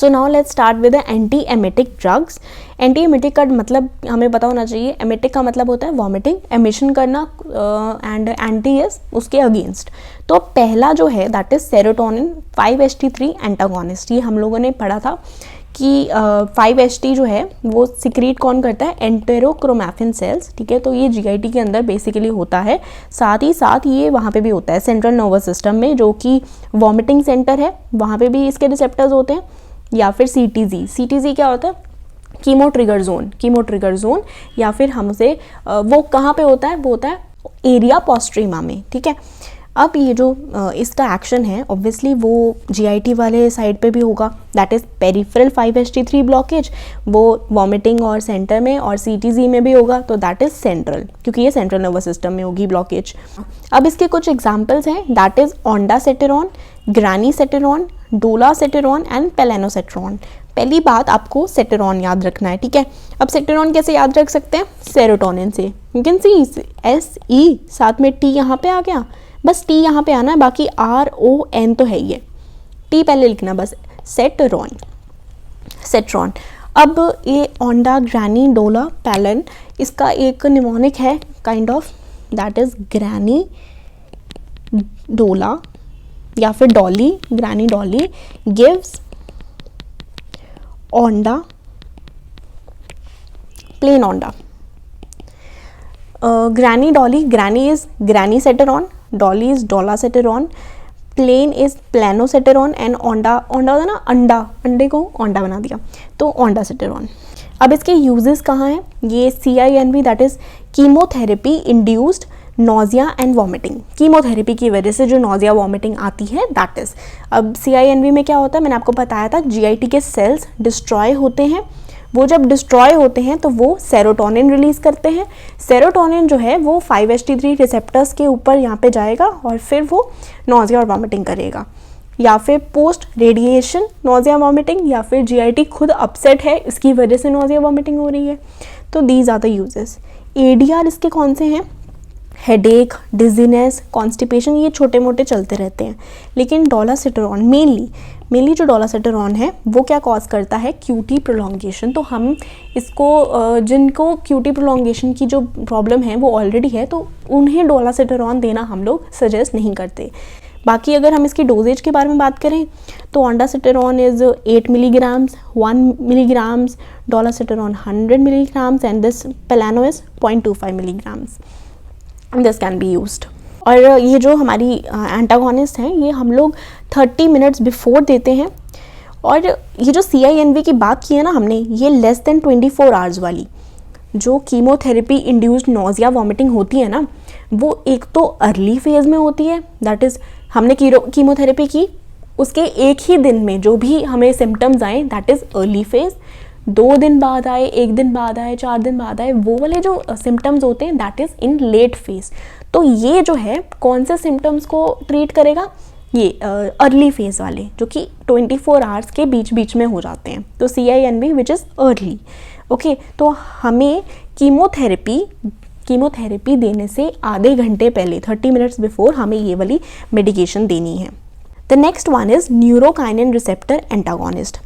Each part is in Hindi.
So now let's start with anti emetic drugs. Anti emetic का मतलब हमें पता होना चाहिए, एमेटिक का मतलब होता है वॉमिटिंग, एमिशन करना, एंड एंटी इज उसके अगेंस्ट। तो पहला जो है that is serotonin 5-HT3 antagonist. ये हम लोगों ने पढ़ा था कि 5-HT जो है वो सिक्रीट कौन करता है, एंटेरोक्रोमैफिन सेल्स, ठीक है। तो ये GIT के अंदर बेसिकली होता है, साथ ही साथ ये वहाँ पे भी होता है सेंट्रल नर्वस सिस्टम में, जो कि वॉमिटिंग सेंटर है, वहाँ पे भी इसके रिसेप्टर्स होते हैं। या फिर CTZ क्या होता है, कीमो ट्रिगर जोन, या फिर हमसे वो कहाँ पे होता है, वो होता है एरिया पोस्ट्रीमा में, ठीक है। अब ये जो इसका एक्शन है ऑब्वियसली वो GIT वाले साइड पे भी होगा, that is peripheral 5-HT3 blockage, वो वॉमिटिंग और सेंटर में, और CTZ में भी होगा, तो दैट इज़ सेंट्रल, क्योंकि ये सेंट्रल नर्वस सिस्टम में होगी ब्लॉकेज। अब इसके कुछ एग्जांपल्स हैं, दैट इज़ ओंडासेटेरॉन, ग्रानीसेटेरॉन, डोलासेटेरॉन एंड पेलेनोसेटेरॉन। पहली बात आपको सेटेरॉन याद रखना है, ठीक है। अब सेटेरॉन कैसे याद रख सकते हैं, सेरोटोनिन से, यू कैन सी SE साथ में T यहाँ पे आ गया, बस T यहाँ पे आना है, बाकी RON तो है ही है, T पहले लिखना बस, सेट्रॉन। अब ये ओंडा, ग्रानी, डोला, पैलन, इसका एक निमोनिक है kind of, that is granny dola या फिर Dolly, granny Dolly gives Onda, plain Onda. Granny Dolly, granny is granisetron, Dolly is dolasetron, plain is palonosetron and Onda होता है ना अंडा, अंडे को ओंडा बना दिया, तो ओंडासेटेरॉन। अब इसके यूजेस कहाँ हैं, ये CINV that is chemotherapy induced nausea and vomiting. Chemotherapy की वजह से जो नोजिया वॉमिटिंग आती है दैट इज। अब CINV में क्या होता है, मैंने आपको बताया था GIT के सेल्स डिस्ट्रॉय होते हैं, वो जब डिस्ट्रॉय होते हैं तो वो सेरोटोनिन रिलीज करते हैं। सेरोटोनिन जो है वो 5-HT3 रिसेप्टर्स के ऊपर यहाँ पे जाएगा और फिर वो नोजिया और वॉमिटिंग करेगा, या फिर पोस्ट रेडिएशन नोजिया वॉमिटिंग, या फिर GIT खुद अपसेट है इसकी वजह से नोजिया वॉमिटिंग हो रही है। तो these are the uses. ADR इसके कौन से हैं, हेडेक, डिजीनेस, कॉन्स्टिपेशन, ये छोटे मोटे चलते रहते हैं। लेकिन डोलासेटेरॉन मेनली जो डोलासेटेरॉन है वो क्या कॉज करता है, QT प्रोलॉन्गेशन। तो हम इसको जिनको QT प्रोलॉन्गेशन की जो प्रॉब्लम है वो ऑलरेडी है, तो उन्हें डोलासेटेरॉन देना हम लोग सजेस्ट नहीं करते। बाकी अगर हम इसकी डोजेज के बारे में बात करें तो ondansetron is 8 milligrams, 1 milligrams, dolasetron 100 milligrams and this palono is 0.25 milligrams, this can be used. और ये जो हमारी एंटागोनिस्ट हैं ये हम लोग 30 मिनट्स बिफोर देते हैं। और ये जो CINV की बात की है ना हमने, ये लेस देन 24 आवर्स वाली जो कीमोथेरेपी इंड्यूस्ड नोजिया वॉमिटिंग होती है ना, वो एक तो अर्ली फेज में होती है, दैट इज़ हमने कीमोथेरेपी की उसके एक ही दिन में जो भी हमें सिम्टम्स आए दैट इज़ अर्ली फेज। 2 दिन बाद आए, 1 दिन बाद आए, 4 दिन बाद आए, वो वाले जो सिम्टम्स होते हैं that is in late phase. तो ये जो है कौन से सिम्टम्स को ट्रीट करेगा, ये अर्ली फेज वाले जो कि 24 आवर्स के बीच बीच में हो जाते हैं, तो CINV which is early. Okay, तो हमें कीमोथेरेपी देने से आधे घंटे पहले 30 मिनट्स बिफोर हमें ये वाली मेडिकेशन देनी है। The next one is neurokinin receptor antagonist.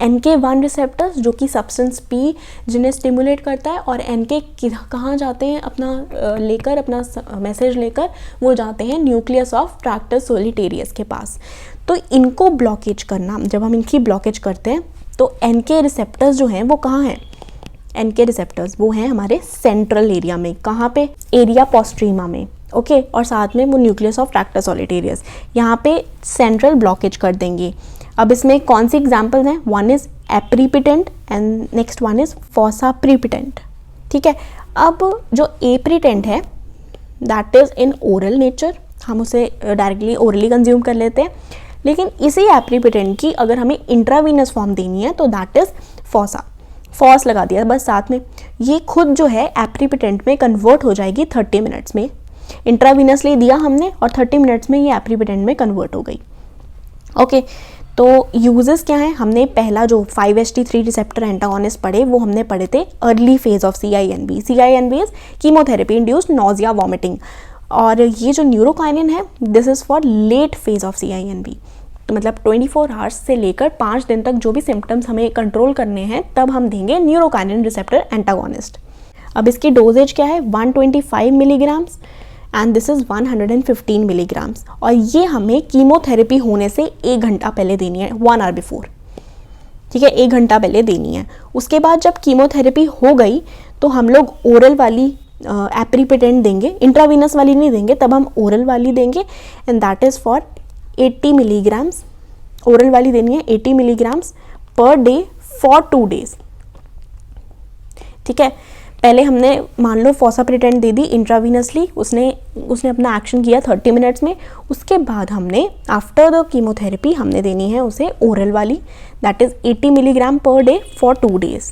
NK1 receptors जो कि सब्सटेंस P जिन्हें स्टिमुलेट करता है, और NK कहाँ जाते हैं अपना मैसेज लेकर, वो जाते हैं न्यूक्लियस ऑफ ट्रैक्टस सोलिटेरियस के पास। तो इनको ब्लॉकेज करना, जब हम इनकी ब्लॉकेज करते हैं तो NK रिसेप्टर्स जो हैं वो कहाँ हैं, NK रिसेप्टर्स वो हैं हमारे सेंट्रल एरिया में, कहाँ पे, एरिया पोस्ट्रीमा में, ओके। और साथ में वो न्यूक्लियस ऑफ ट्रैक्टस सोलिटेरियस, यहाँ पे सेंट्रल ब्लॉकेज कर देंगे। अब इसमें कौन सी एग्जाम्पल्स हैं, one is aprepitant and next one is fosaprepitant, ठीक है। अब जो एप्रीटेंट है that is in oral nature, हम उसे डायरेक्टली ओरली कंज्यूम कर लेते हैं, लेकिन इसी एप्रीपिटेंट की अगर हमें इंट्रावीनस फॉर्म देनी है तो दैट इज़ फॉस लगा दिया बस साथ में, ये खुद जो है एप्रीपिटेंट में कन्वर्ट हो जाएगी 30 मिनट्स में। इंट्रावीनसली दिया हमने और 30 मिनट्स में ये एप्रीपिटेंट में कन्वर्ट हो गई, ओके। तो यूजेस क्या हैं, हमने पहला जो 5-HT3 रिसेप्टर एंटागोनिस्ट पढ़े वो हमने पढ़े थे early phase of CINV is chemotherapy induced nausea vomiting, और ये जो न्यूरोकाइनिन है this is for late phase of CINV। तो मतलब 24 आवर्स से लेकर 5 दिन तक जो भी सिम्टम्स हमें कंट्रोल करने हैं तब हम देंगे न्यूरोकाइनिन रिसेप्टर एंटागोनिस्ट। अब इसकी डोजेज क्या है, 125 milligrams and this is 115 milligrams, और ये हमें कीमोथेरेपी होने से 1 घंटा पहले देनी है, 1 आवर बिफोर, ठीक है, 1 घंटा पहले देनी है। उसके बाद जब कीमोथेरेपी हो गई तो हम लोग ओरल वाली एप्रीपेटेंट देंगे, इंट्रावीनस वाली नहीं देंगे, तब हम ओरल वाली देंगे and that is for 80 milligrams. Oral वाली देनी है 80 मिलीग्राम्स पर डे फॉर 2 डेज, ठीक है। पहले हमने मान लो फोसाप्रेटेंट दे दी इंट्रावीनसली, उसने अपना एक्शन किया 30 मिनट्स में। उसके बाद हमने आफ्टर द कीमोथेरेपी हमने देनी है उसे ओरल वाली, that is 80 milligram per day for 2 days.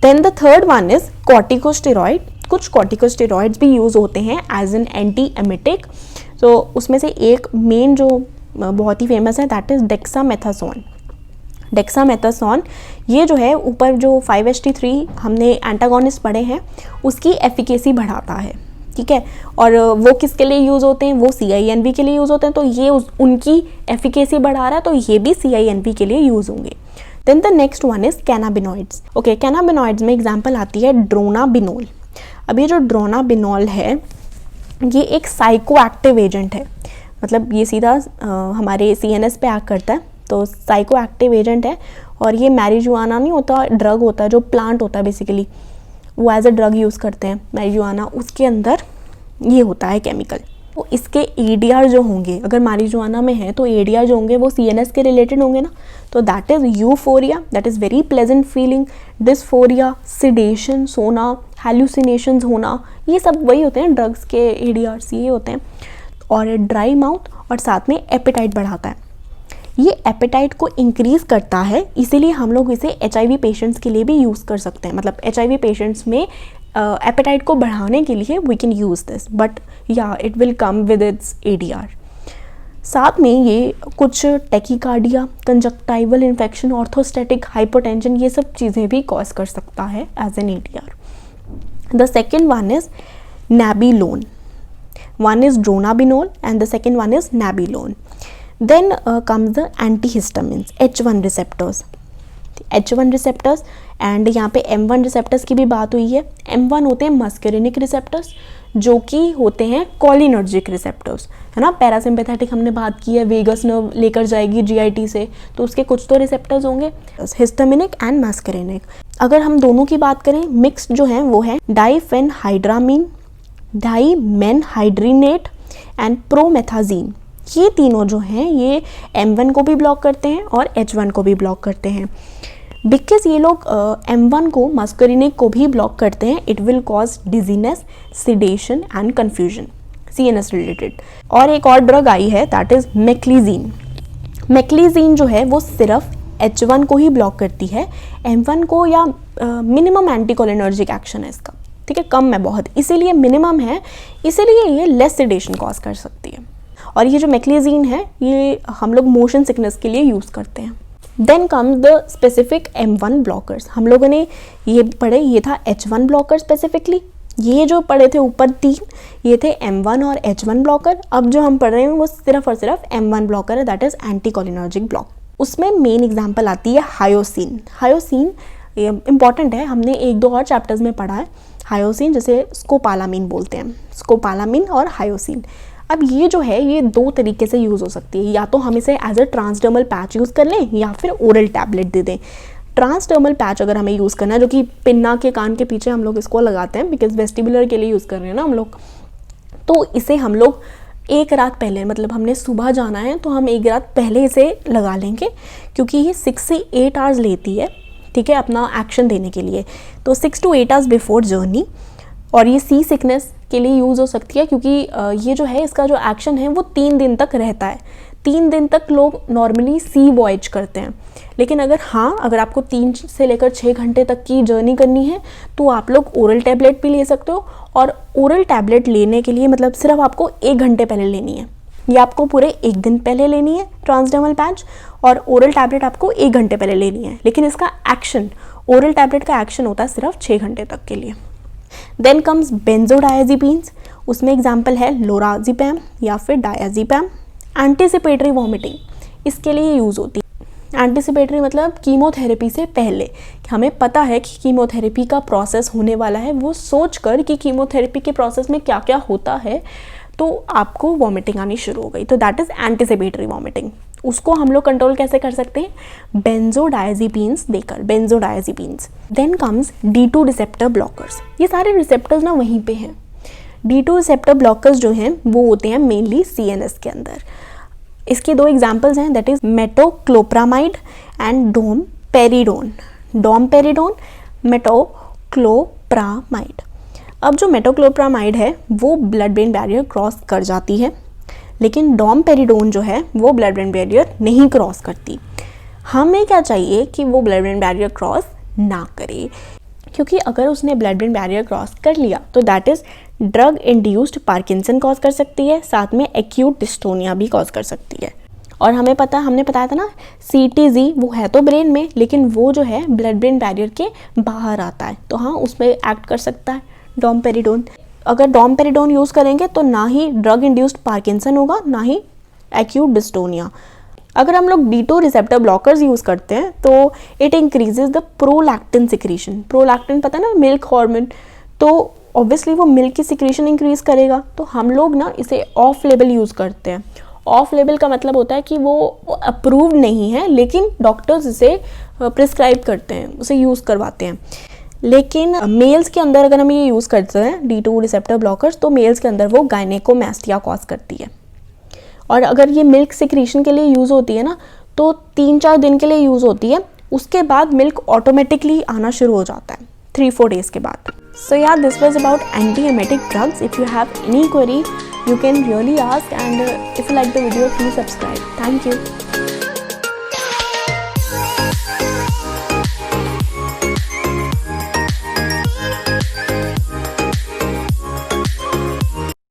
Then the third one is corticosteroid. कुछ कॉर्टिकोस्टेरॉइड्स भी यूज़ होते हैं एज एन एंटी एमिटिक, तो उसमें से एक मेन जो बहुत ही फेमस है दैट इज़ डेक्सामेथासोन। डेक्सामेथासोन ये जो है ऊपर जो 5-HT3 हमने एंटागोनिस्ट पढ़े हैं उसकी एफिकेसी बढ़ाता है, ठीक है। और वो किसके लिए यूज़ होते हैं, वो CINV के लिए यूज़ होते हैं, तो ये उनकी एफिकेसी बढ़ा रहा है, तो ये भी CINV के लिए यूज़ होंगे। Then the next one is cannabinoids. Okay, cannabinoids में एग्जाम्पल आती है ड्रोनाबिनोल। अब ये जो ड्रोनाबिनोल है ये एक साइको एक्टिव एजेंट है, मतलब ये सीधा हमारे CNS पे एक्ट करता है, तो साइको एक्टिव एजेंट है। और ये मैरिजुआना नहीं होता, ड्रग होता है, जो प्लांट होता है बेसिकली, वो एज अ ड्रग यूज़ करते हैं मैरिजुआना, उसके अंदर ये होता है केमिकल। तो इसके ADR जो होंगे, अगर मैरिजुआना में है तो ADR जो होंगे वो CNS के रिलेटेड होंगे ना, तो that is euphoria, that is very pleasant feeling, dysphoria, sedation, सोना, हेलुसिनेशंस होना, ये सब वही होते हैं ड्रग्स के ADRs, ये होते हैं। और ड्राई माउथ, और साथ में एपेटाइट बढ़ाता है। ये एपेटाइट को इंक्रीज़ करता है, इसीलिए हम लोग इसे HIV पेशेंट्स के लिए भी यूज़ कर सकते हैं। मतलब HIV पेशेंट्स में एपेटाइट को बढ़ाने के लिए we can use this, but या it will come with its ADR। साथ में ये कुछ tachycardia, conjunctival infection, orthostatic hypotension, ये सब चीज़ें भी कॉज कर सकता है as an ADR। The second one is nabilone. One is dronabinol and the second one is nabilone. Then comes the antihistamines, H1 receptors. H1 receptors and यहाँ पे M1 receptors की भी बात हुई है। M1 होते हैं मस्करिनिक रिसेप्टर्स, जो कि होते हैं कोलिनर्जिक रिसेप्टर्स, है ना। पैरासिम्पैथेटिक हमने बात की है, वेगस नर्व लेकर जाएगी GIT से, तो उसके कुछ तो रिसेप्टर्स होंगे, हिस्टामिनिक एंड मस्करिनिक। अगर हम दोनों की बात करें, मिक्स्ड जो है वो है डाइफेनहाइड्रामीन, डाइमेनहाइड्रीनेट एंड प्रोमेथाजीन। ये तीनों जो हैं ये M1 को भी ब्लॉक करते हैं और H1 को भी ब्लॉक करते हैं। बिकॉज ये लोग M1 को, मस्करिनिक को भी ब्लॉक करते हैं, it will cause dizziness, sedation and confusion, CNS related. और एक और ड्रग आई है दैट इज़ मेक्लीजीन। मेक्लीजीन जो है वो सिर्फ H1 को ही ब्लॉक करती है, M1 को, या मिनिमम एंटीकोलिनर्जिक एक्शन है इसका, ठीक है, कम है बहुत, इसीलिए मिनिमम है, इसीलिए ये लेस सिडेशन कॉज कर सकती है। और ये जो मेक्लीजीन है ये हम लोग मोशन सिकनेस के लिए यूज़ करते हैं। Then comes the specific M1 blockers. हम लोगों ने ये पढ़े, ये था H1 ब्लॉकर स्पेसिफिकली, ये जो पढ़े थे ऊपर 3 ये थे M1 और H1 ब्लॉकर। अब जो हम पढ़ रहे हैं वो सिर्फ और सिर्फ M1 ब्लॉकर है, दैट इज़ एंटीकोलिनर्जिक ब्लॉक। उसमें मेन एग्जाम्पल आती है हायोसिन। हायोसिन इंपॉर्टेंट है, हमने 1-2 और चैप्टर्स में पढ़ा है हायोसिन, जैसे स्कोपालामीन बोलते हैं, स्कोपालामीन और हायोसिन। अब ये जो है ये 2 तरीके से यूज़ हो सकती है, या तो हम इसे as a transdermal patch use कर लें या फिर ओरल टैबलेट दे दें। ट्रांसडर्मल पैच अगर हमें यूज़ करना है, जो कि पिन्ना के कान के पीछे हम लोग इसको लगाते हैं, बिकॉज वेस्टिबुलर के लिए यूज़ कर रहे हैं ना हम लोग, तो इसे हम लोग एक रात पहले, मतलब हमने सुबह जाना है तो हम एक रात पहले इसे लगा लेंगे, क्योंकि ये 6 से 8 आवर्स लेती है, ठीक है, अपना एक्शन देने के लिए। तो 6 to 8 आवर्स बिफोर जर्नी। और ये सी सिकनेस के लिए यूज़ हो सकती है, क्योंकि ये जो है इसका जो एक्शन है वो 3 दिन तक रहता है। 3 दिन तक लोग नॉर्मली सी वॉयज करते हैं, लेकिन अगर आपको 3 से लेकर 6 घंटे तक की जर्नी करनी है तो आप लोग ओरल टैबलेट भी ले सकते हो। और ओरल टैबलेट लेने के लिए मतलब सिर्फ आपको 1 घंटे पहले लेनी है, ये आपको पूरे 1 दिन पहले लेनी है ट्रांसडर्मल पैच, और ओरल टैबलेट आपको 1 घंटे पहले लेनी है, लेकिन इसका एक्शन, ओरल टैबलेट का एक्शन होता है सिर्फ 6 घंटे तक के लिए। देन कम्स बेंजोडायजिपीन्स, उसमें एग्जाम्पल है लोराजिपैम या फिर डायजिपैम। एंटीसिपेटरी वॉमिटिंग, इसके लिए यूज़ होती है। एंटिसिपेटरी मतलब कीमोथेरेपी से पहले, हमें पता है कि कीमोथेरेपी का प्रोसेस होने वाला है, वो सोच कर कि कीमोथेरेपी के प्रोसेस में क्या क्या होता है तो आपको वॉमिटिंग आनी शुरू हो गई, तो दैट इज़ एंटिसिपेटरी वॉमिटिंग। उसको हम लोग कंट्रोल कैसे कर सकते हैं? बेंजोडायज़ेपिन्स देकर, benzodiazepines. Then comes D2 receptor blockers. ये सारे रिसेप्टर्स ना वहीं पे हैं। D2 रिसेप्टर ब्लॉकर्स जो हैं वो होते हैं मेनली CNS के अंदर। इसके 2 एग्जाम्पल्स हैं, that is metoclopramide and domperidone. Domperidone, metoclopramide. अब जो मेटोक्लोप्रामाइड है वो ब्लड ब्रेन बैरियर क्रॉस कर जाती है, लेकिन डोमपेरिडोन जो है वो ब्लड ब्रेन बैरियर नहीं क्रॉस करती। हमें क्या चाहिए कि वो ब्लड ब्रेन बैरियर क्रॉस ना करे, क्योंकि अगर उसने ब्लड ब्रेन बैरियर क्रॉस कर लिया तो that is drug induced Parkinson cause कर सकती है, साथ में एक्यूट डिस्टोनिया भी कॉज कर सकती है। और हमने बताया था ना, CTZ वो है तो ब्रेन में, लेकिन वो जो है ब्लड ब्रेन बैरियर के बाहर आता है, तो हाँ उस पर एक्ट कर सकता है डोमपेरिडोन। अगर डोमपेरिडोन यूज़ करेंगे तो ना ही ड्रग इंड्यूस्ड पार्किंसन होगा, ना ही एक्यूट डिस्टोनिया। अगर हम लोग D2 रिसेप्टर ब्लॉकर्स यूज़ करते हैं तो it increases the prolactin secretion. Prolactin पता है ना, मिल्क हार्मोन, तो ऑब्वियसली वो मिल्क की सिक्रीशन इंक्रीज करेगा। तो हम लोग ना इसे ऑफ लेवल यूज़ करते हैं। ऑफ लेवल का मतलब होता है कि वो अप्रूव्ड नहीं है, लेकिन डॉक्टर्स इसे प्रिस्क्राइब करते हैं, उसे यूज़ करवाते हैं। लेकिन मेल्स के अंदर अगर हम ये यूज़ करते हैं D2 रिसेप्टर ब्लॉकर्स, तो मेल्स के अंदर वो गायनेकोमैस्टिया कॉज करती है। और अगर ये मिल्क सिक्रीशन के लिए यूज़ होती है ना, तो 3-4 दिन के लिए यूज़ होती है, उसके बाद मिल्क ऑटोमेटिकली आना शुरू हो जाता है 3-4 डेज़ के बाद। So yeah, this was about anti-emetic drugs. If you have any query, you can really ask, and if you like the video, please subscribe. Thank you.